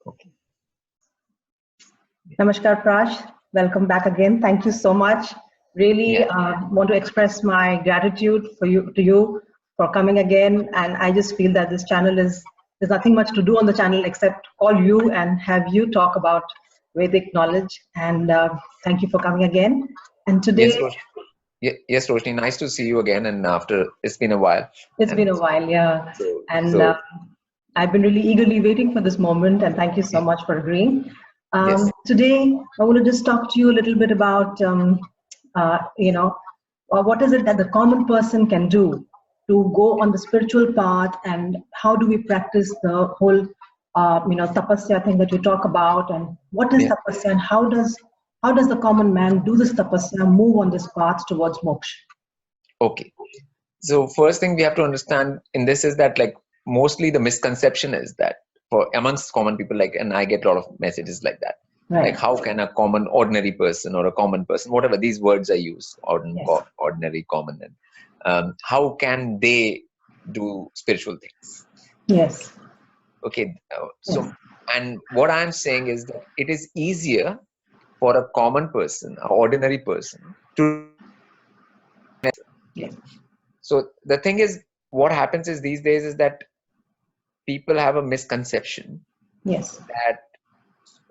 Okay. Namaskar, Prash. Welcome back again. Thank you so much. Really want to express my gratitude to you for coming again. And I just feel that this channel there's nothing much to do on the channel except call you and have you talk about Vedic knowledge. And thank you for coming again. And today, yes, Roshni, nice to see you again. And after it's been a while. It's been a while, yeah. I've been really eagerly waiting for this moment, and thank you so much for agreeing. Today, I want to just talk to you a little bit about, what is it that the common person can do to go on the spiritual path, and how do we practice the whole, tapasya thing that you talk about, and what is tapasya, and how does the common man do this tapasya, move on this path towards moksha? Okay. So first thing we have to understand in this is that, like, mostly the misconception is that for amongst common people, like, and I get a lot of messages like that, like, how can a common ordinary person or a common person, whatever these words I use, ordinary, common, and how can they do spiritual things? Yes. Okay. So, and what I'm saying is that it is easier for a common person, an ordinary person, to. So the thing is, what happens is these days is that people have a misconception that,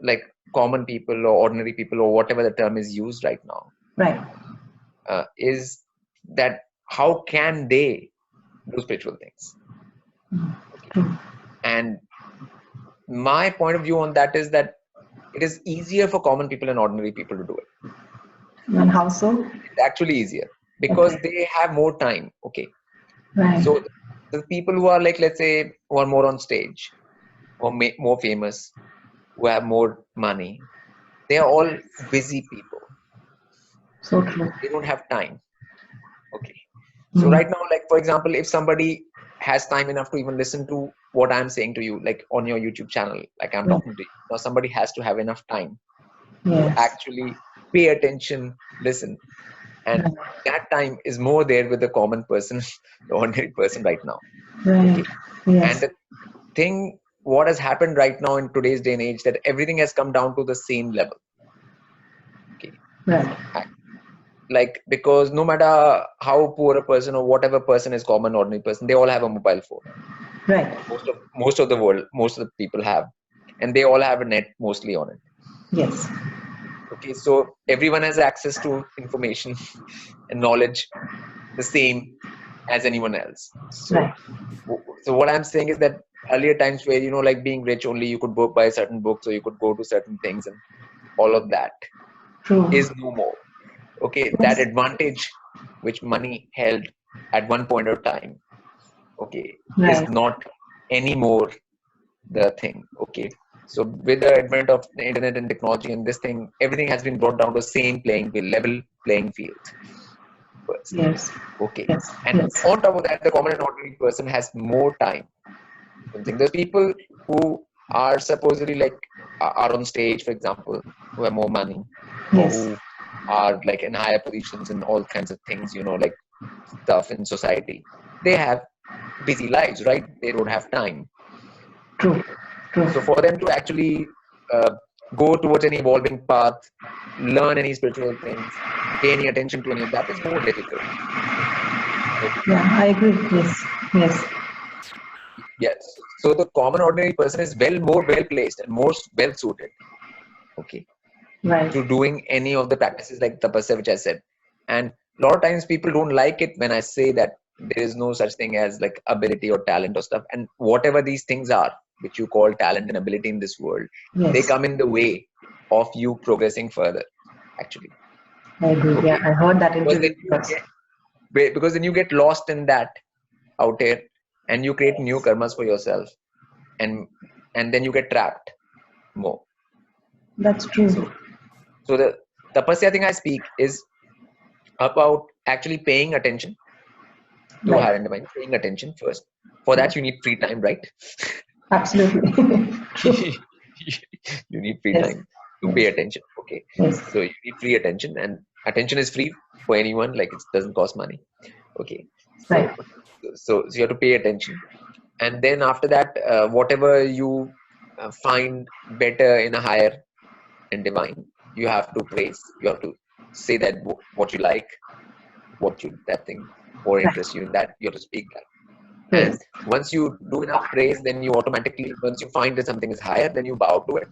like, common people or ordinary people or whatever the term is used right now, is that how can they do spiritual things? And my point of view on that is that it is easier for common people and ordinary people to do it. And how so? It's actually easier because they have more time. Okay. So the people who are, like, let's say, who are more on stage or more famous, who have more money, they are all busy people. So true. They don't have time. Okay. So right now, like, for example, if somebody has time enough to even listen to what I'm saying to you, like on your YouTube channel, like I'm talking to you, now somebody has to have enough time to actually pay attention, listen. And that time is more there with the common person, the ordinary person right now. Okay. And the thing, what has happened right now in today's day and age, that everything has come down to the same level. Okay. Like, because no matter how poor a person or whatever person is common, ordinary person, they all have a mobile phone. Most of the world, most of the people have, and they all have a net mostly on it. Yes. Okay, so everyone has access to information and knowledge the same as anyone else. So, so what I'm saying is that earlier times where, like being rich only, you could buy certain books or you could go to certain things, and all of that is no more. Okay, that advantage which money held at one point of time, okay, is not anymore the thing. Okay. So with the advent of the internet and technology and this thing, everything has been brought down to the same playing field, level playing field. Yes. Okay. And on top of that, the common and ordinary person has more time. There's people who are supposedly, like, are on stage, for example, who have more money, or who are, like, in higher positions and all kinds of things, like stuff in society. They have busy lives, right? They don't have time. True. So for them to actually go towards any evolving path, learn any spiritual things, pay any attention to any of that is more difficult. Yeah, I agree. Yes. So the common ordinary person is more well placed and more well suited. Okay. To doing any of the practices like tapasya, which I said. And a lot of times people don't like it when I say that there is no such thing as, like, ability or talent or stuff. And whatever these things are, which you call talent and ability in this world, they come in the way of you progressing further, actually. I agree. Okay. Yeah, I heard that interview. Because then you get lost in that out here, and you create new karmas for yourself, and then you get trapped more. That's true. So the tapasya thing I speak is about actually paying attention to higher end mind, paying attention first. For that, you need free time, right? Absolutely. You need free time to pay attention. Okay. So you need free attention, and attention is free for anyone, like, it doesn't cost money. Okay. So you have to pay attention. And then after that, whatever you find better in a higher and divine, you have to praise. You have to say that what you like, that thing or interests you in that, you have to speak that. And Yes. once you do enough praise, then you automatically, once you find that something is higher, then you bow to it.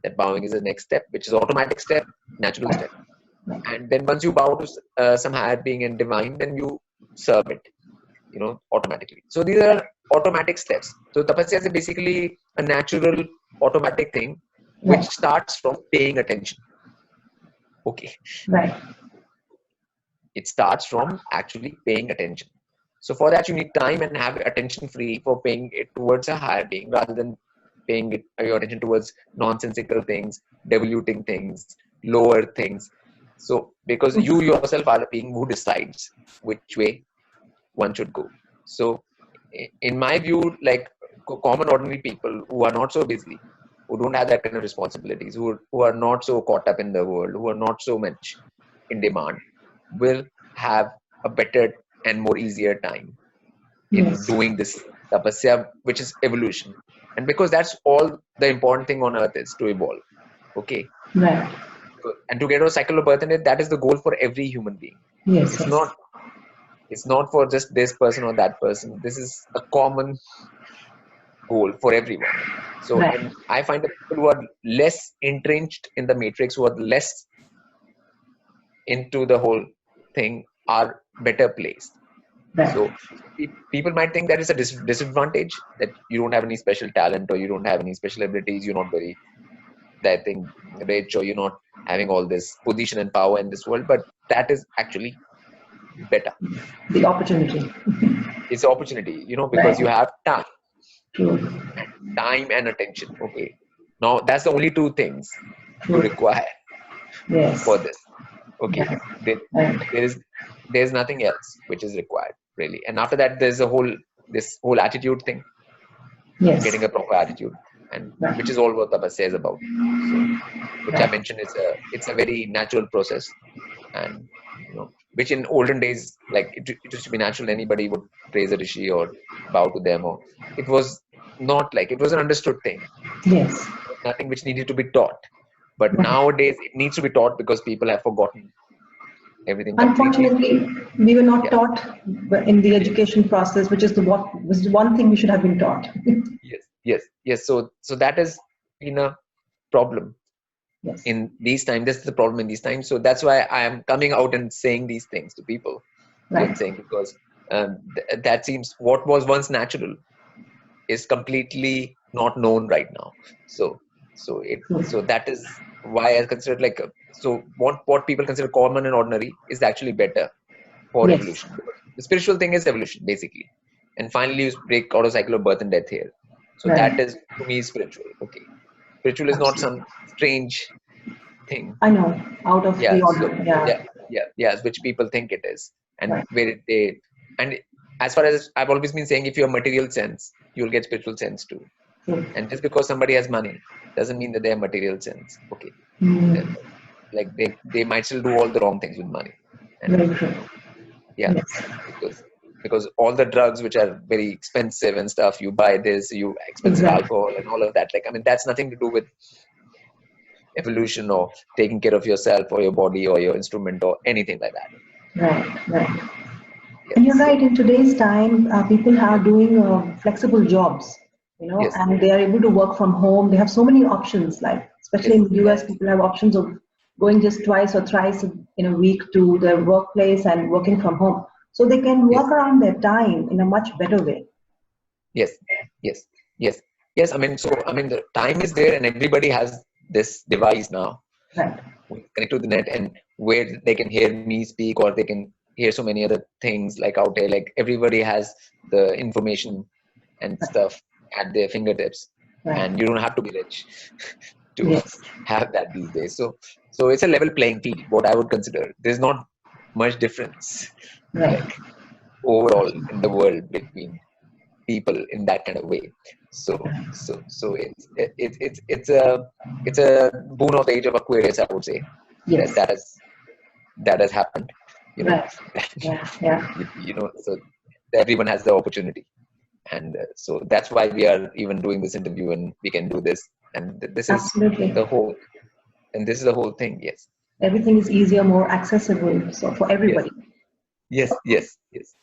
That bowing is the next step, which is automatic step, natural step. And then once you bow to some higher being and divine, then you serve it, automatically. So these are automatic steps. So tapasya is basically a natural, automatic thing, which Right. starts from paying attention. Okay. Right. It starts from actually paying attention. So for that, you need time and have attention free for paying it towards a higher being rather than paying your attention towards nonsensical things, diluting things, lower things. So because you yourself are the being who decides which way one should go. So in my view, like common ordinary people who are not so busy, who don't have that kind of responsibilities, who are not so caught up in the world, who are not so much in demand, will have a better and more easier time in doing this tapasya, which is evolution. And because that's all the important thing on earth is to evolve. Okay. Right. And to get a cycle of birth in it, that is the goal for every human being. Yes. It's not for just this person or that person. This is a common goal for everyone. So, Right. and I find that people who are less entrenched in the matrix, who are less into the whole thing, are better placed. Right. So people might think that it's a disadvantage, that you don't have any special talent or you don't have any special abilities, you're not very, that thing, rich, or you're not having all this position and power in this world. But that is actually better. The opportunity. It's opportunity, because you have time. True. Time and attention. Okay. Now that's the only two things you require for this. Okay. There's nothing else which is required really. And after that, there's this whole attitude thing. Yes. Getting a proper attitude, and which is all what tapasya is about. So, which I mentioned it's a very natural process, and which in olden days, like it used to be natural. Anybody would praise a rishi or bow to them, or it was not like, it was an understood thing. Yes. Nothing which needed to be taught. But nowadays it needs to be taught because people have forgotten everything completely. Unfortunately, we were not taught in the education process, which is the one thing we should have been taught. Yes. So that has been a problem. Yes. In these times, this is the problem in these times. So that's why I am coming out and saying these things to people. Right. I'm saying because that seems what was once natural is completely not known right now. So that is why I consider it so what people consider common and ordinary is actually better for evolution. The spiritual thing is evolution basically, and finally you break out of cycle of birth and death here. So that is, to me, spiritual. Okay, spiritual is not some strange thing. I know, out of the order. Which people think it is, and where and as far as I've always been saying, if you have material sense, you'll get spiritual sense too. And just because somebody has money doesn't mean that they have material sense. Okay, like they might still do all the wrong things with money. And very true. Because all the drugs which are very expensive and stuff, you buy this, you expensive alcohol and all of that. That's nothing to do with evolution or taking care of yourself or your body or your instrument or anything like that. Right. And you're right, in today's time, people are doing flexible jobs, and they are able to work from home. They have so many options, like especially in the US, people have options of going just twice or thrice in a week to their workplace and working from home. So they can work around their time in a much better way. Yes. The time is there, and everybody has this device now. Right. Connect to the net, and where they can hear me speak, or they can hear so many other things out there. Like everybody has the information and stuff at their fingertips, and you don't have to be rich to have that these days. So it's a level playing field, what I would consider. There's not much difference overall in the world between people in that kind of way. So it's a boon of the age of Aquarius, I would say. That has happened. So everyone has the opportunity. And so that's why we are even doing this interview, and we can do this. And this is Absolutely. the whole, and this is the whole thing. Yes. Everything is easier, more accessible, so for everybody. Yes. Yes. Yes. Yes.